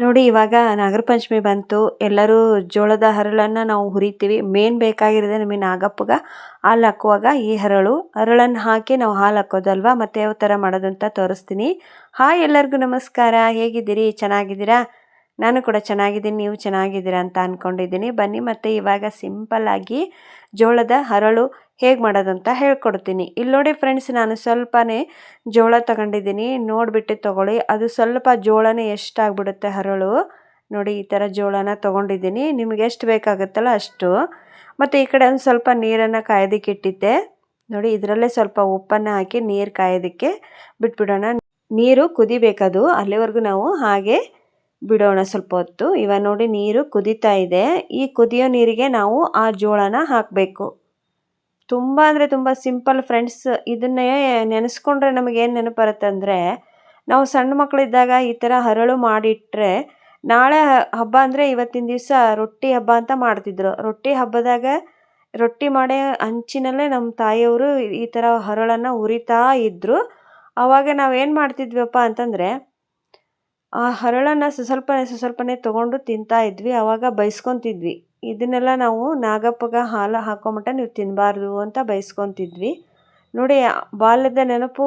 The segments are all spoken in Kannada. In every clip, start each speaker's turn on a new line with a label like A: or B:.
A: ನೋಡಿ ಇವಾಗ ನಾಗರ ಪಂಚಮಿ ಬಂತು. ಎಲ್ಲರೂ ಜೋಳದ ಹರಳನ್ನು ನಾವು ಹುರಿತೀವಿ. ಮೇನ್ ಬೇಕಾಗಿರೋದೆ ನಮಗೆ ನಾಗಪ್ಪಗೆ ಹಾಲು ಹಾಕುವಾಗ ಈ ಹರಳನ್ನು ಹಾಕಿ ನಾವು ಹಾಲು ಹಾಕೋದಲ್ವಾ. ಮತ್ತು ಯಾವ ಥರ ಮಾಡೋದಂತ ತೋರಿಸ್ತೀನಿ. ಹಾಯ್, ಎಲ್ಲರಿಗೂ ನಮಸ್ಕಾರ. ಹೇಗಿದ್ದೀರಿ? ಚೆನ್ನಾಗಿದ್ದೀರಾ? ನಾನು ಕೂಡ ಚೆನ್ನಾಗಿದ್ದೀನಿ, ನೀವು ಚೆನ್ನಾಗಿದ್ದೀರಾ ಅಂತ ಅಂದ್ಕೊಂಡಿದ್ದೀನಿ. ಬನ್ನಿ ಮತ್ತು ಇವಾಗ ಸಿಂಪಲ್ಲಾಗಿ ಜೋಳದ ಹರಳು ಹೇಗೆ ಮಾಡೋದು ಅಂತ ಹೇಳ್ಕೊಡ್ತೀನಿ. ಇಲ್ಲಿ ನೋಡಿ ಫ್ರೆಂಡ್ಸ್, ನಾನು ಸ್ವಲ್ಪನೇ ಜೋಳ ತಗೊಂಡಿದ್ದೀನಿ, ನೋಡಿಬಿಟ್ಟು ತೊಗೊಳ್ಳಿ. ಅದು ಸ್ವಲ್ಪ ಜೋಳನೇ ಎಷ್ಟಾಗ್ಬಿಡುತ್ತೆ ಹರಳು. ನೋಡಿ ಈ ಥರ ಜೋಳನ ತೊಗೊಂಡಿದ್ದೀನಿ. ನಿಮಗೆ ಎಷ್ಟು ಬೇಕಾಗುತ್ತಲ್ಲ ಅಷ್ಟು. ಮತ್ತು ಈ ಕಡೆ ಒಂದು ಸ್ವಲ್ಪ ನೀರನ್ನು ಕಾಯೋದಕ್ಕೆ ಇಟ್ಟಿದ್ದೆ. ನೋಡಿ ಇದರಲ್ಲೇ ಸ್ವಲ್ಪ ಉಪ್ಪನ್ನು ಹಾಕಿ ನೀರು ಕಾಯೋದಕ್ಕೆ ಬಿಟ್ಬಿಡೋಣ. ನೀರು ಕುದಿಬೇಕದು, ಅಲ್ಲಿವರೆಗೂ ನಾವು ಹಾಗೆ ಬಿಡೋಣ ಸ್ವಲ್ಪ ಹೊತ್ತು. ಇವಾಗ ನೋಡಿ ನೀರು ಕುದೀತಾ ಇದೆ. ಈ ಕುದಿಯೋ ನೀರಿಗೆ ನಾವು ಆ ಜೋಳನ ಹಾಕಬೇಕು. ತುಂಬ ಅಂದರೆ ತುಂಬ ಸಿಂಪಲ್ ಫ್ರೆಂಡ್ಸ್. ಇದನ್ನೇ ನೆನೆಸ್ಕೊಂಡ್ರೆ ನಮಗೇನು ನೆನಪು ಬರುತ್ತೆ ಅಂದರೆ, ನಾವು ಸಣ್ಣ ಮಕ್ಕಳಿದ್ದಾಗ ಈ ಥರ ಹರಳು ಮಾಡಿಟ್ರೆ ನಾಳೆ ಹಬ್ಬ ಅಂದರೆ ಇವತ್ತಿನ ದಿವಸ ರೊಟ್ಟಿ ಹಬ್ಬ ಅಂತ ಮಾಡ್ತಿದ್ರು. ರೊಟ್ಟಿ ಹಬ್ಬದಾಗ ರೊಟ್ಟಿ ಮಾಡೇ ಹಂಚಿನಲ್ಲೇ ನಮ್ಮ ತಾಯಿಯವರು ಈ ಥರ ಹರಳನ್ನು ಹುರಿತಾ ಇದ್ದರು. ಆವಾಗ ನಾವೇನು ಮಾಡ್ತಿದ್ವಪ್ಪ ಅಂತಂದರೆ, ಆ ಹರಳನ್ನು ಸ್ವಲ್ಪನೇ ತೊಗೊಂಡು ತಿಂತಾ ಇದ್ವಿ. ಆವಾಗ ಬೈಸ್ಕೊತಿದ್ವಿ, ಇದನ್ನೆಲ್ಲ ನಾವು ನಾಗಪ್ಪಗೆ ಹಾಲು ಹಾಕೊಂಬಿಟ್ಟ ನೀವು ತಿನ್ನಬಾರ್ದು ಅಂತ ಬೈಸ್ಕೊತಿದ್ವಿ. ನೋಡಿ ಬಾಲ್ಯದ ನೆನಪು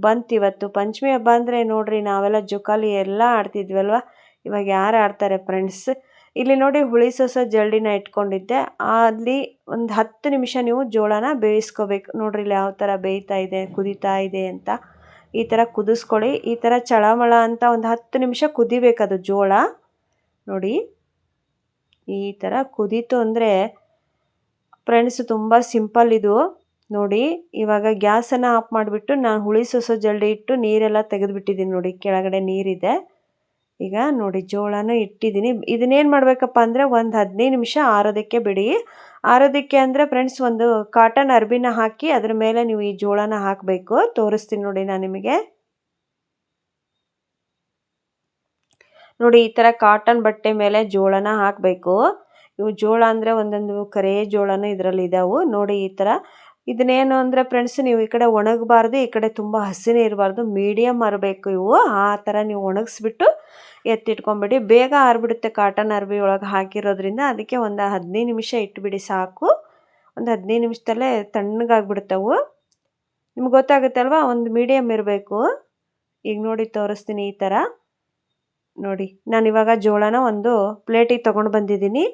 A: ಬಂತಿವತ್ತು. ಪಂಚಮಿ ಹಬ್ಬ ಅಂದರೆ ನೋಡ್ರಿ, ನಾವೆಲ್ಲ ಜೋಕಾಲಿ ಎಲ್ಲ ಆಡ್ತಿದ್ವಲ್ವ. ಇವಾಗ ಯಾರು ಆಡ್ತಾರೆ ಫ್ರೆಂಡ್ಸ್? ಇಲ್ಲಿ ನೋಡಿ ಹುಳಿ ಸೊಸೆ ಜರಡಿನ ಇಟ್ಕೊಂಡಿದ್ದೆ. ಅಲ್ಲಿ ಒಂದು 10 ನಿಮಿಷ ನೀವು ಜೋಳನ ಬೇಯಿಸ್ಕೋಬೇಕು. ನೋಡ್ರಿ ಇಲ್ಲಿ ಯಾವ ಥರ ಬೇಯ್ತಾ ಇದೆ, ಕುದೀತಾ ಇದೆ ಅಂತ. ಈ ಥರ ಕುದಿಸ್ಕೊಳ್ಳಿ. ಈ ಥರ ಚಳಮಳ ಅಂತ ಒಂದು 10 ನಿಮಿಷ ಕುದಿಬೇಕದು ಜೋಳ. ನೋಡಿ ಈ ಥರ ಕುದೀತು ಅಂದರೆ ಫ್ರೆಂಡ್ಸ್ ತುಂಬ ಸಿಂಪಲ್ ಇದು. ನೋಡಿ ಇವಾಗ ಗ್ಯಾಸನ್ನು ಆಫ್ ಮಾಡಿಬಿಟ್ಟು ನಾನು ಹುಳಿ ಸೊಸೆ ಜರಡಿ ಇಟ್ಟು ನೀರೆಲ್ಲ ತೆಗೆದುಬಿಟ್ಟಿದ್ದೀನಿ. ನೋಡಿ ಕೆಳಗಡೆ ನೀರಿದೆ. ಈಗ ನೋಡಿ ಜೋಳನೂ ಇಟ್ಟಿದ್ದೀನಿ. ಇದನ್ನೇನು ಮಾಡಬೇಕಪ್ಪ ಅಂದರೆ ಒಂದು 15 ನಿಮಿಷ ಆರೋದಕ್ಕೆ ಬಿಡಿ. ಆರೋದಕ್ಕೆ ಅಂದರೆ ಫ್ರೆಂಡ್ಸ್, ಒಂದು ಕಾಟನ್ ಅರ್ಬಿನ ಹಾಕಿ ಅದ್ರ ಮೇಲೆ ನೀವು ಈ ಜೋಳನ ಹಾಕಬೇಕು. ತೋರಿಸ್ತೀನಿ ನೋಡಿ ನಾನು ನಿಮಗೆ. ನೋಡಿ ಈ ಥರ ಕಾಟನ್ ಬಟ್ಟೆ ಮೇಲೆ ಜೋಳನ ಹಾಕಬೇಕು. ಇವು ಜೋಳ ಅಂದರೆ ಒಂದೊಂದು ಕರೆ ಜೋಳನೂ ಇದರಲ್ಲಿ ಇದಾವೆ. ನೋಡಿ ಈ ಥರ. ಇದನ್ನೇನು ಅಂದರೆ ಫ್ರೆಂಡ್ಸ್, ನೀವು ಈ ಕಡೆ ಒಣಗಬಾರ್ದು, ಈ ಕಡೆ ತುಂಬ ಹಸಿನೇ ಇರಬಾರ್ದು, ಮೀಡಿಯಮ್ ಇರಬೇಕು ಇವು. ಆ ಥರ ನೀವು ಒಣಗಿಸ್ಬಿಟ್ಟು ಎತ್ತಿಟ್ಕೊಂಬಿಡಿ. ಬೇಗ ಆರಿಬಿಡುತ್ತೆ ಕಾಟನ್ ಅರ್ಬಿ ಒಳಗೆ ಹಾಕಿರೋದ್ರಿಂದ. ಅದಕ್ಕೆ ಒಂದು 15 ನಿಮಿಷ ಇಟ್ಬಿಡಿ ಸಾಕು. ಒಂದು 15 ನಿಮಿಷದಲ್ಲೇ ತಣ್ಣಗಾಗ್ಬಿಡ್ತಾವು. ನಿಮ್ಗೆ ಗೊತ್ತಾಗುತ್ತಲ್ವ, ಒಂದು ಮೀಡಿಯಮ್ ಇರಬೇಕು. ಈಗ ನೋಡಿ ತೋರಿಸ್ತೀನಿ ಈ ಥರ. ನೋಡಿ ನಾನು ಇವಾಗ ಜೋಳನ ಒಂದು ಪ್ಲೇಟಿಗೆ ತೊಗೊಂಡು ಬಂದಿದ್ದೀನಿ.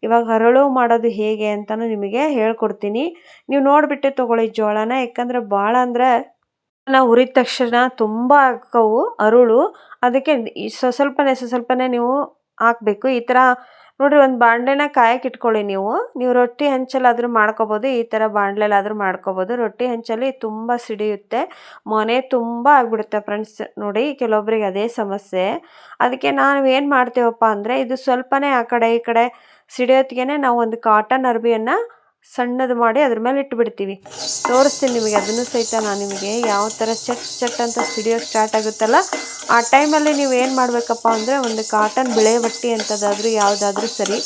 A: ಇವಾಗ ಹರಳು ಮಾಡೋದು ಹೇಗೆ ಅಂತಲೂ ನಿಮಗೆ ಹೇಳ್ಕೊಡ್ತೀನಿ. ನೀವು ನೋಡಿಬಿಟ್ಟು ತೊಗೊಳ್ಳಿ ಜೋಳನ. ಯಾಕಂದರೆ ಭಾಳ ಅಂದರೆ ನಾವು ಹುರಿದ ತಕ್ಷಣ ತುಂಬ ಹಾಕವು ಹರಳು. ಅದಕ್ಕೆ ಸ್ವಲ್ಪನೇ ನೀವು ಹಾಕಬೇಕು. ಈ ಥರ ನೋಡಿರಿ, ಒಂದು ಬಾಣಲೆನ ಕಾಯಕ್ಕೆ ಇಟ್ಕೊಳ್ಳಿ. ನೀವು ರೊಟ್ಟಿ ಹಂಚಲ್ಲಾದರೂ ಮಾಡ್ಕೋಬೋದು, ಈ ಥರ ಬಾಣಲೆಲಾದರೂ ಮಾಡ್ಕೋಬೋದು. ರೊಟ್ಟಿ ಹಂಚಲ್ಲಿ ತುಂಬ ಸಿಡಿಯುತ್ತೆ, ಮನೆ ತುಂಬ ಆಗಿಬಿಡುತ್ತೆ ಫ್ರೆಂಡ್ಸ್. ನೋಡಿ ಕೆಲವೊಬ್ಬರಿಗೆ ಅದೇ ಸಮಸ್ಯೆ. ಅದಕ್ಕೆ ನಾವು ಏನು ಮಾಡ್ತೇವಪ್ಪ ಅಂದರೆ, ಇದು ಸ್ವಲ್ಪನೇ ಆ ಕಡೆ ಈ ಕಡೆ ಸಿಡಿಯೋತ್ತಿಗೆ ನಾವು ಒಂದು ಕಾಟನ್ ಅರ್ಬಿಯನ್ನು ಸಣ್ಣದು ಮಾಡಿ ಅದ್ರ ಮೇಲೆ ಇಟ್ಬಿಡ್ತೀವಿ. ತೋರಿಸ್ತೀನಿ ನಿಮಗೆ ಅದನ್ನು ಸಹಿತ ನಾನು ನಿಮಗೆ. ಯಾವ ಥರ ಚಟ್ ಅಂತ ಸಿಡಿಯೋಕ್ಕೆ ಸ್ಟಾರ್ಟ್ ಆಗುತ್ತಲ್ಲ, ಆ ಟೈಮಲ್ಲಿ ನೀವು ಏನು ಮಾಡಬೇಕಪ್ಪ ಅಂದರೆ, ಒಂದು ಕಾಟನ್ ಬಿಳೆ ಬಟ್ಟೆ ಅಂಥದ್ದಾದರೂ ಯಾವುದಾದ್ರೂ ಸರಿ,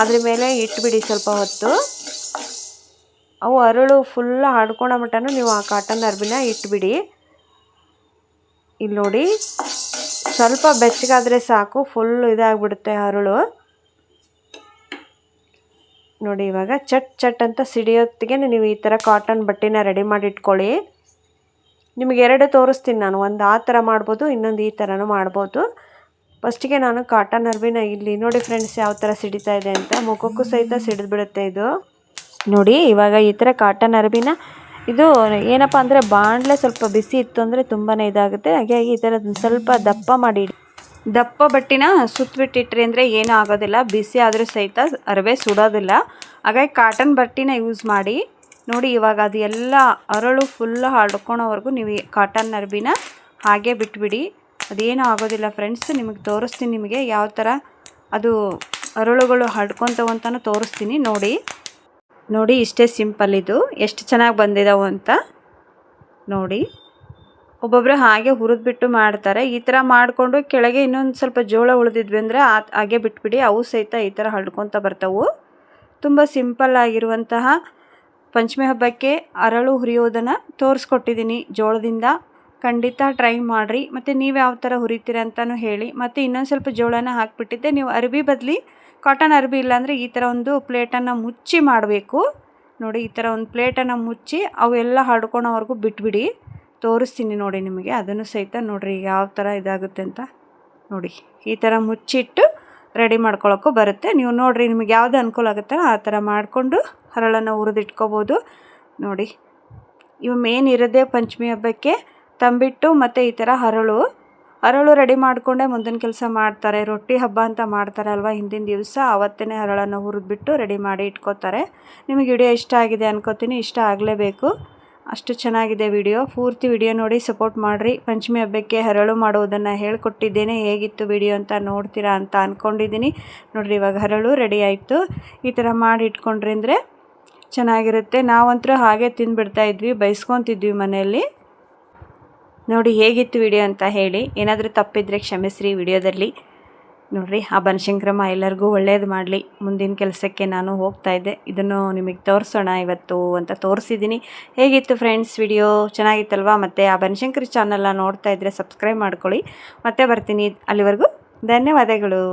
A: ಅದ್ರ ಮೇಲೆ ಇಟ್ಬಿಡಿ ಸ್ವಲ್ಪ ಹೊತ್ತು. ಅವು ಹರಳು ಫುಲ್ ಹಾಡ್ಕೊಳೋ ಮಟ್ಟನೂ ನೀವು ಆ ಕಾಟನ್ ಅರ್ಬಿನ ಇಟ್ಬಿಡಿ. ಇಲ್ಲಿ ನೋಡಿ ಸ್ವಲ್ಪ ಬೆಚ್ಚಗಾದರೆ ಸಾಕು, ಫುಲ್ ಇದಾಗ್ಬಿಡುತ್ತೆ ಹರಳು. ನೋಡಿ ಇವಾಗ ಚಟ್ ಅಂತ ಸಿಡಿಯೋತ್ತಿಗೆ ನೀವು ಈ ಥರ ಕಾಟನ್ ಬಟ್ಟೆನ ರೆಡಿ ಮಾಡಿ ಇಟ್ಕೊಳ್ಳಿ. ನಿಮಗೆ 2 ತೋರಿಸ್ತೀನಿ ನಾನು. ಒಂದು ಆ ಥರ ಮಾಡ್ಬೋದು, ಇನ್ನೊಂದು ಈ ಥರನೂ ಮಾಡ್ಬೋದು. ಫಸ್ಟಿಗೆ ನಾನು ಕಾಟನ್ ಅರ್ಬಿನ ಇಲ್ಲಿ ನೋಡಿ ಫ್ರೆಂಡ್ಸ್ ಯಾವ ಥರ ಸಿಡಿತಾ ಇದೆ ಅಂತ. ಮುಖಕ್ಕೂ ಸಹಿತ ಸಿಡಿದ್ಬಿಡುತ್ತೆ ಇದು. ನೋಡಿ ಇವಾಗ ಈ ಥರ ಕಾಟನ್ ಅರ್ಬಿನ, ಇದು ಏನಪ್ಪ ಅಂದರೆ ಬಾಣಲೆ ಸ್ವಲ್ಪ ಬಿಸಿ ಇತ್ತು ಅಂದರೆ ತುಂಬಾ ಇದಾಗುತ್ತೆ. ಹಾಗಾಗಿ ಈ ಥರ ಸ್ವಲ್ಪ ದಪ್ಪ ಮಾಡಿ, ದಪ್ಪ ಬಟ್ಟೆನ ಸುತ್ತಬಿಟ್ಟಿಟ್ರಿ ಅಂದರೆ ಏನೂ ಆಗೋದಿಲ್ಲ. ಬಿಸಿ ಆದರೂ ಸಹಿತ ಅರವೆ ಸುಡೋದಿಲ್ಲ. ಹಾಗಾಗಿ ಕಾಟನ್ ಬಟ್ಟೆನ ಯೂಸ್ ಮಾಡಿ. ನೋಡಿ ಇವಾಗ ಅದು ಎಲ್ಲ ಹರಳು ಫುಲ್ ಹಡ್ಕೊಳೋವರೆಗೂ ನೀವು ಈ ಕಾಟನ್ ಅರ್ಬಿನ ಹಾಗೆ ಬಿಟ್ಬಿಡಿ. ಅದೇನೂ ಆಗೋದಿಲ್ಲ ಫ್ರೆಂಡ್ಸ್. ನಿಮಗೆ ತೋರಿಸ್ತೀನಿ, ನಿಮಗೆ ಯಾವ ಥರ ಅದು ಹರಳುಗಳು ಹಡ್ಕೊತವು ಅಂತಲೂ ತೋರಿಸ್ತೀನಿ. ನೋಡಿ ಇಷ್ಟೇ ಸಿಂಪಲ್. ಇದು ಎಷ್ಟು ಚೆನ್ನಾಗಿ ಬಂದಿದ್ದಾವೆ ಅಂತ ನೋಡಿ. ಒಬ್ಬೊಬ್ಬರು ಹಾಗೆ ಹುರಿದ್ಬಿಟ್ಟು ಮಾಡ್ತಾರೆ. ಈ ಥರ ಮಾಡಿಕೊಂಡು ಕೆಳಗೆ ಇನ್ನೊಂದು ಸ್ವಲ್ಪ ಜೋಳ ಉಳಿದಿದ್ವಿ ಅಂದರೆ ಹಾಗೆ ಬಿಟ್ಬಿಡಿ. ಅವು ಸಹಿತ ಈ ಥರ ಹಳ್ಕೊತ ಬರ್ತಾವೆ. ತುಂಬ ಸಿಂಪಲ್ ಆಗಿರುವಂತಹ ಪಂಚಮಿ ಹಬ್ಬಕ್ಕೆ ಹರಳು ಹುರಿಯೋದನ್ನು ತೋರಿಸ್ಕೊಟ್ಟಿದ್ದೀನಿ ಜೋಳದಿಂದ. ಖಂಡಿತ ಟ್ರೈ ಮಾಡಿರಿ. ಮತ್ತು ನೀವು ಯಾವ ಥರ ಹುರಿತೀರ ಅಂತಲೂ ಹೇಳಿ. ಮತ್ತು ಇನ್ನೊಂದು ಸ್ವಲ್ಪ ಜೋಳನ ಹಾಕಿಬಿಟ್ಟಿದ್ದೆ. ನೀವು ಅರಿವಿ ಬದಲಿ ಕಾಟನ್ ಅರಿವಿ ಇಲ್ಲಾಂದರೆ ಈ ಥರ ಒಂದು ಪ್ಲೇಟನ್ನು ಮುಚ್ಚಿ ಮಾಡಬೇಕು. ನೋಡಿ, ಈ ಥರ ಒಂದು ಪ್ಲೇಟನ್ನು ಮುಚ್ಚಿ ಅವೆಲ್ಲ ಹರ್ಡ್ಕೊಳೋವರೆಗೂ ಬಿಟ್ಬಿಡಿ. ತೋರಿಸ್ತೀನಿ ನೋಡಿ ನಿಮಗೆ, ಅದನ್ನು ಸಹಿತ ನೋಡಿರಿ ಯಾವ ಥರ ಇದಾಗುತ್ತೆ ಅಂತ. ನೋಡಿ, ಈ ಥರ ಮುಚ್ಚಿಟ್ಟು ರೆಡಿ ಮಾಡ್ಕೊಳ್ಳೋಕ್ಕೂ ಬರುತ್ತೆ. ನೀವು ನೋಡಿರಿ, ನಿಮಗೆ ಯಾವುದು ಅನುಕೂಲ ಆಗುತ್ತೋ ಆ ಥರ ಮಾಡಿಕೊಂಡು ಹರಳನ್ನು ಹುರಿದಿಟ್ಕೋಬೋದು. ನೋಡಿ, ಇವು ಮೇನ್ ಇರೋದೇ ಪಂಚಮಿ ಹಬ್ಬಕ್ಕೆ ತಂಬಿಟ್ಟು ಮತ್ತು ಈ ಥರ ಹರಳು ರೆಡಿ ಮಾಡಿಕೊಂಡೇ ಮುಂದಿನ ಕೆಲಸ ಮಾಡ್ತಾರೆ. ರೊಟ್ಟಿ ಹಬ್ಬ ಅಂತ ಮಾಡ್ತಾರೆ ಅಲ್ವಾ, ಹಿಂದಿನ ದಿವಸ ಆವತ್ತೇ ಹರಳನ್ನು ಹುರಿದ್ಬಿಟ್ಟು ರೆಡಿ ಮಾಡಿ ಇಟ್ಕೋತಾರೆ. ನಿಮಗೆ ವಿಡಿಯೋ ಇಷ್ಟ ಆಗಿದೆ ಅನ್ಕೋತೀನಿ. ಇಷ್ಟ ಆಗಲೇಬೇಕು, ಅಷ್ಟು ಚೆನ್ನಾಗಿದೆ ವಿಡಿಯೋ. ಪೂರ್ತಿ ವಿಡಿಯೋ ನೋಡಿ ಸಪೋರ್ಟ್ ಮಾಡಿರಿ. ಪಂಚಮಿ ಹಬ್ಬಕ್ಕೆ ಹರಳು ಮಾಡುವುದನ್ನು ಹೇಳ್ಕೊಟ್ಟಿದ್ದೇನೆ. ಹೇಗಿತ್ತು ವಿಡಿಯೋ ಅಂತ ನೋಡ್ತೀರಾ ಅಂತ ಅಂದ್ಕೊಂಡಿದ್ದೀನಿ. ನೋಡಿರಿ, ಇವಾಗ ಹರಳು ರೆಡಿ ಆಯಿತು. ಈ ಥರ ಮಾಡಿ ಇಟ್ಕೊಂಡ್ರಿ ಅಂದರೆ ಚೆನ್ನಾಗಿರುತ್ತೆ. ನಾವಂತೂ ಹಾಗೆ ತಿಂದುಬಿಡ್ತಾಯಿದ್ವಿ, ಬೈಸ್ಕೊತಿದ್ವಿ ಮನೆಯಲ್ಲಿ. ನೋಡಿ ಹೇಗಿತ್ತು ವಿಡಿಯೋ ಅಂತ ಹೇಳಿ. ಏನಾದರೂ ತಪ್ಪಿದ್ರೆ ಕ್ಷಮಿಸ್ರಿ ವಿಡಿಯೋದಲ್ಲಿ. ನೋಡಿರಿ, ಆ ಬನಶಂಕರಮ್ಮ ಎಲ್ಲರಿಗೂ ಒಳ್ಳೇದು ಮಾಡಲಿ. ಮುಂದಿನ ಕೆಲಸಕ್ಕೆ ನಾನು ಹೋಗ್ತಾಯಿದ್ದೆ. ಇದನ್ನು ನಿಮಗೆ ತೋರಿಸೋಣ ಇವತ್ತು ಅಂತ ತೋರಿಸಿದ್ದೀನಿ. ಹೇಗಿತ್ತು ಫ್ರೆಂಡ್ಸ್ ವಿಡಿಯೋ? ಚೆನ್ನಾಗಿತ್ತಲ್ವಾ? ಮತ್ತು ಆ ಬನಶಂಕರಿ ಚಾನಲ್ನ ನೋಡ್ತಾ ಇದ್ದರೆ ಸಬ್ಸ್ಕ್ರೈಬ್ ಮಾಡ್ಕೊಳ್ಳಿ. ಮತ್ತೆ ಬರ್ತೀನಿ. ಅಲ್ಲಿವರೆಗೂ ಧನ್ಯವಾದಗಳು.